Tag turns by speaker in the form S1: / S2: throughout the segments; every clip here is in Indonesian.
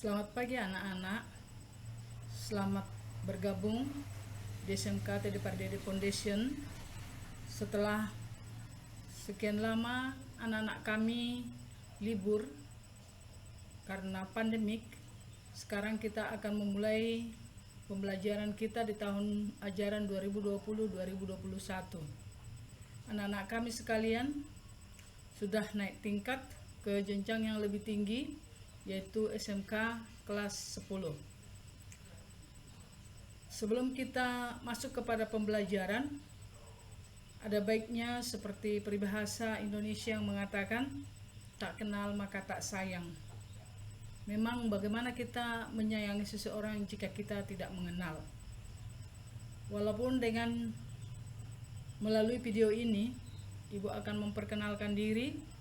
S1: Selamat pagi anak-anak, selamat bergabung di SMK Teddy Pardede Foundation. Setelah sekian lama anak-anak kami libur karena pandemik, sekarang kita akan memulai pembelajaran kita di tahun ajaran 2020-2021. Anak-anak kami sekalian sudah naik tingkat ke jenjang yang lebih tinggi, yaitu SMK kelas 10. Sebelum kita masuk kepada pembelajaran, ada baiknya seperti peribahasa Indonesia yang mengatakan, tak kenal maka tak sayang. Memang bagaimana kita menyayangi seseorang jika kita tidak mengenal. Walaupun dengan melalui video ini, Ibu akan memperkenalkan diri.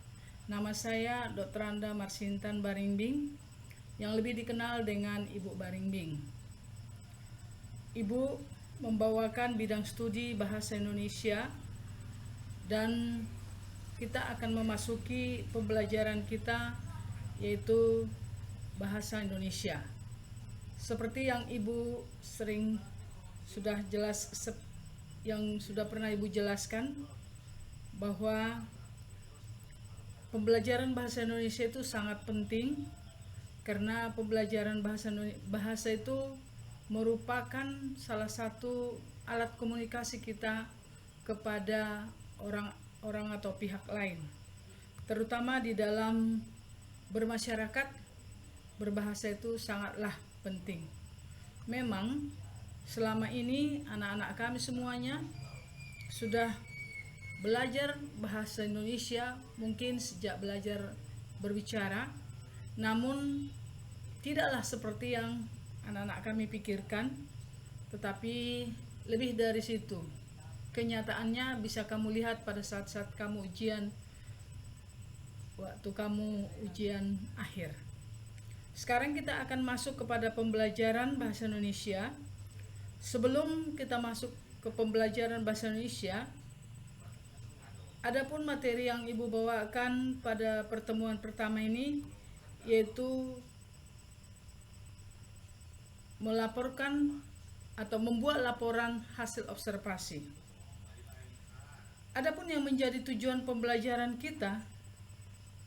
S1: Nama saya Dr. Anda Marsintan Baringbing, yang lebih dikenal dengan Ibu Baringbing. Ibu membawakan bidang studi Bahasa Indonesia, dan kita akan memasuki pembelajaran kita, yaitu Bahasa Indonesia. Seperti yang Ibu sudah pernah Ibu jelaskan, bahwa pembelajaran bahasa Indonesia itu sangat penting, karena pembelajaran bahasa itu merupakan salah satu alat komunikasi kita kepada orang atau pihak lain. Terutama di dalam bermasyarakat, berbahasa itu sangatlah penting. Memang selama ini anak-anak kami semuanya sudah belajar bahasa Indonesia, mungkin sejak belajar berbicara, namun tidaklah seperti yang anak-anak kami pikirkan, tetapi lebih dari situ. Kenyataannya bisa kamu lihat pada saat-saat kamu ujian, waktu kamu ujian akhir. Sekarang kita akan masuk kepada pembelajaran bahasa Indonesia. Sebelum kita masuk ke pembelajaran bahasa Indonesia, adapun materi yang Ibu bawakan pada pertemuan pertama ini, yaitu melaporkan atau membuat laporan hasil observasi. Adapun yang menjadi tujuan pembelajaran kita,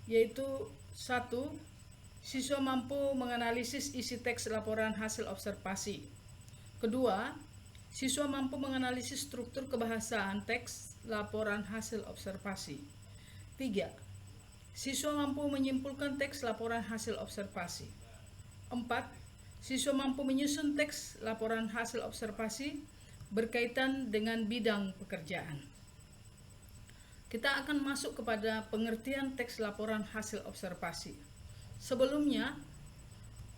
S1: yaitu 1. Siswa mampu menganalisis isi teks laporan hasil observasi. 2. Siswa mampu menganalisis struktur kebahasaan teks laporan hasil observasi. 3. Siswa mampu menyimpulkan teks laporan hasil observasi. 4. Siswa mampu menyusun teks laporan hasil observasi berkaitan dengan bidang pekerjaan. Kita akan masuk kepada pengertian teks laporan hasil observasi. Sebelumnya,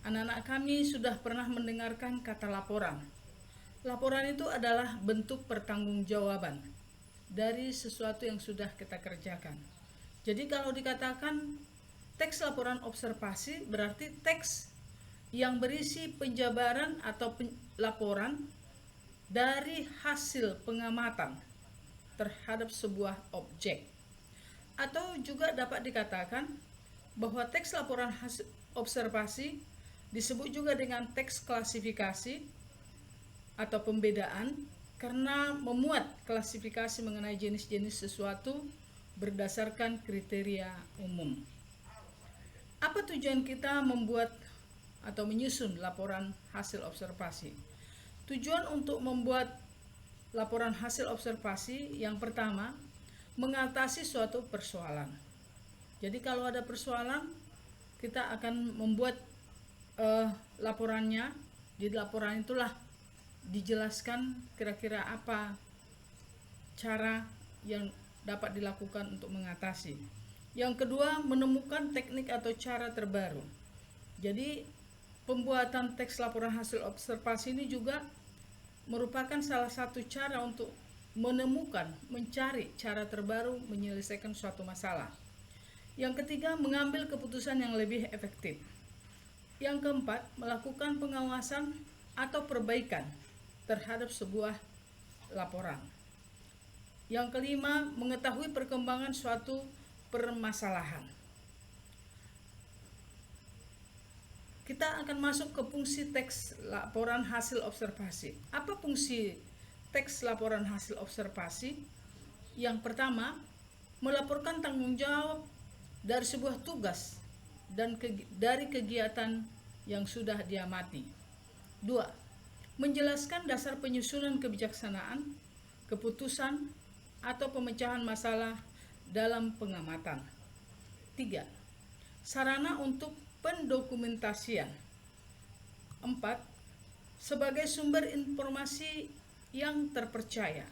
S1: anak-anak kami sudah pernah mendengarkan kata laporan. Laporan itu adalah bentuk pertanggungjawaban dari sesuatu yang sudah kita kerjakan. Jadi kalau dikatakan teks laporan observasi, berarti teks yang berisi penjabaran atau laporan dari hasil pengamatan terhadap sebuah objek. Atau juga dapat dikatakan bahwa teks laporan hasil observasi disebut juga dengan teks klasifikasi atau pembedaan, karena memuat klasifikasi mengenai jenis-jenis sesuatu berdasarkan kriteria umum. Apa tujuan kita membuat atau menyusun laporan hasil observasi? Tujuan untuk membuat laporan hasil observasi yang pertama, mengatasi suatu persoalan. Jadi kalau ada persoalan, kita akan membuat laporannya. Di laporan itulah dijelaskan kira-kira apa cara yang dapat dilakukan untuk mengatasi. Yang kedua, menemukan teknik atau cara terbaru. Jadi pembuatan teks laporan hasil observasi ini juga merupakan salah satu cara untuk menemukan, mencari cara terbaru menyelesaikan suatu masalah. Yang ketiga, mengambil keputusan yang lebih efektif. Yang keempat, melakukan pengawasan atau perbaikan terhadap sebuah laporan. Yang kelima, mengetahui perkembangan suatu permasalahan. kita akan masuk ke fungsi teks laporan hasil observasi. Apa fungsi teks laporan hasil observasi? Yang pertama, melaporkan tanggung jawab dari sebuah tugas dan dari kegiatan yang sudah diamati. 2. Menjelaskan dasar penyusunan kebijaksanaan, keputusan, atau pemecahan masalah dalam pengamatan. 3. Sarana untuk pendokumentasian. 4. Sebagai sumber informasi yang terpercaya.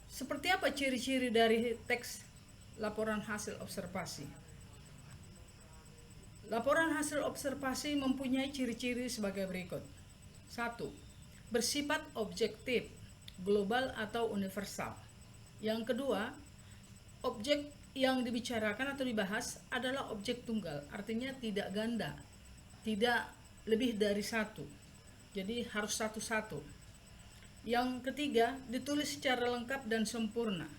S1: Seperti apa ciri-ciri dari teks laporan hasil observasi? Laporan hasil observasi mempunyai ciri-ciri sebagai berikut. 1. Bersifat objektif, global atau universal. Yang kedua, objek yang dibicarakan atau dibahas adalah objek tunggal, artinya tidak ganda, tidak lebih dari satu. Jadi harus satu-satu. Yang ketiga, ditulis secara lengkap dan sempurna.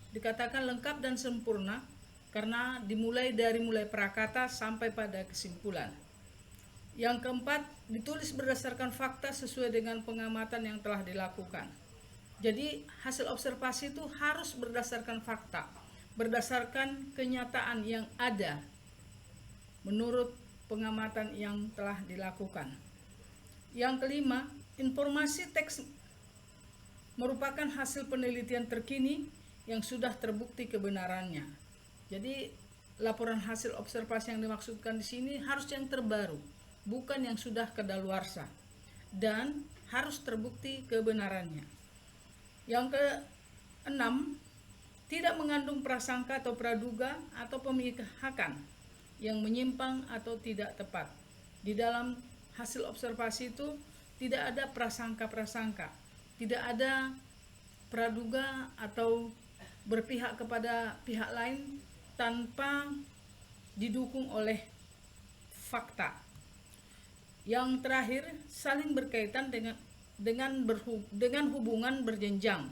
S1: Dikatakan lengkap dan sempurna karena dimulai dari prakata sampai pada kesimpulan. Yang keempat, ditulis berdasarkan fakta sesuai dengan pengamatan yang telah dilakukan. Jadi hasil observasi itu harus berdasarkan fakta, berdasarkan kenyataan yang ada menurut pengamatan yang telah dilakukan. Yang kelima, informasi teks merupakan hasil penelitian terkini yang sudah terbukti kebenarannya. Jadi laporan hasil observasi yang dimaksudkan di sini harus yang terbaru, bukan yang sudah kadaluarsa, dan harus terbukti kebenarannya. Yang keenam, tidak mengandung prasangka atau praduga atau pemihakan yang menyimpang atau tidak tepat. Di dalam hasil observasi itu tidak ada prasangka-prasangka, tidak ada praduga atau berpihak kepada pihak lain tanpa didukung oleh fakta. Yang terakhir, saling berkaitan dengan hubungan berjenjang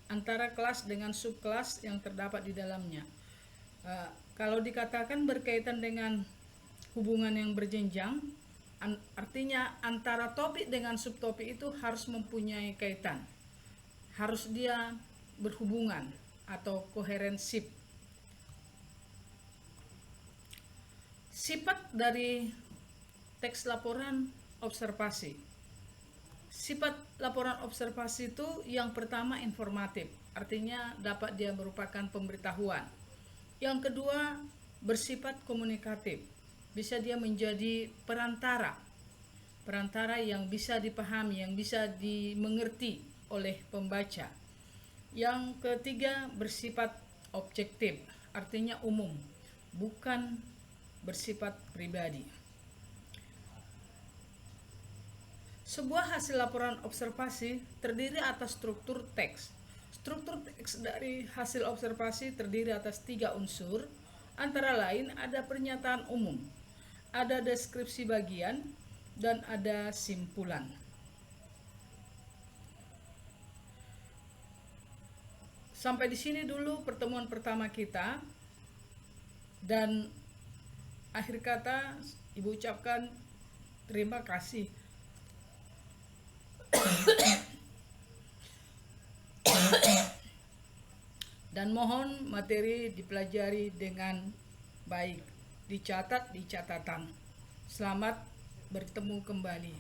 S1: antara kelas dengan subkelas yang terdapat di dalamnya. Kalau dikatakan berkaitan dengan hubungan yang berjenjang, artinya antara topik dengan subtopik itu harus mempunyai kaitan, harus dia berhubungan atau koherensif. Sifat dari teks laporan observasi. Sifat laporan observasi itu yang pertama informatif, artinya dapat dia merupakan pemberitahuan. Yang kedua, bersifat komunikatif, bisa dia menjadi perantara yang bisa dipahami, yang bisa dimengerti oleh pembaca. Yang ketiga, bersifat objektif, artinya umum, bukan bersifat pribadi. Sebuah hasil laporan observasi terdiri atas struktur teks. Struktur teks dari hasil observasi terdiri atas 3 unsur, antara lain ada pernyataan umum, ada deskripsi bagian, dan ada simpulan. Sampai di sini dulu pertemuan pertama kita, dan akhir kata Ibu ucapkan terima kasih. Dan mohon materi dipelajari dengan baik, dicatat di catatan. Selamat bertemu kembali.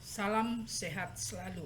S1: Salam sehat selalu.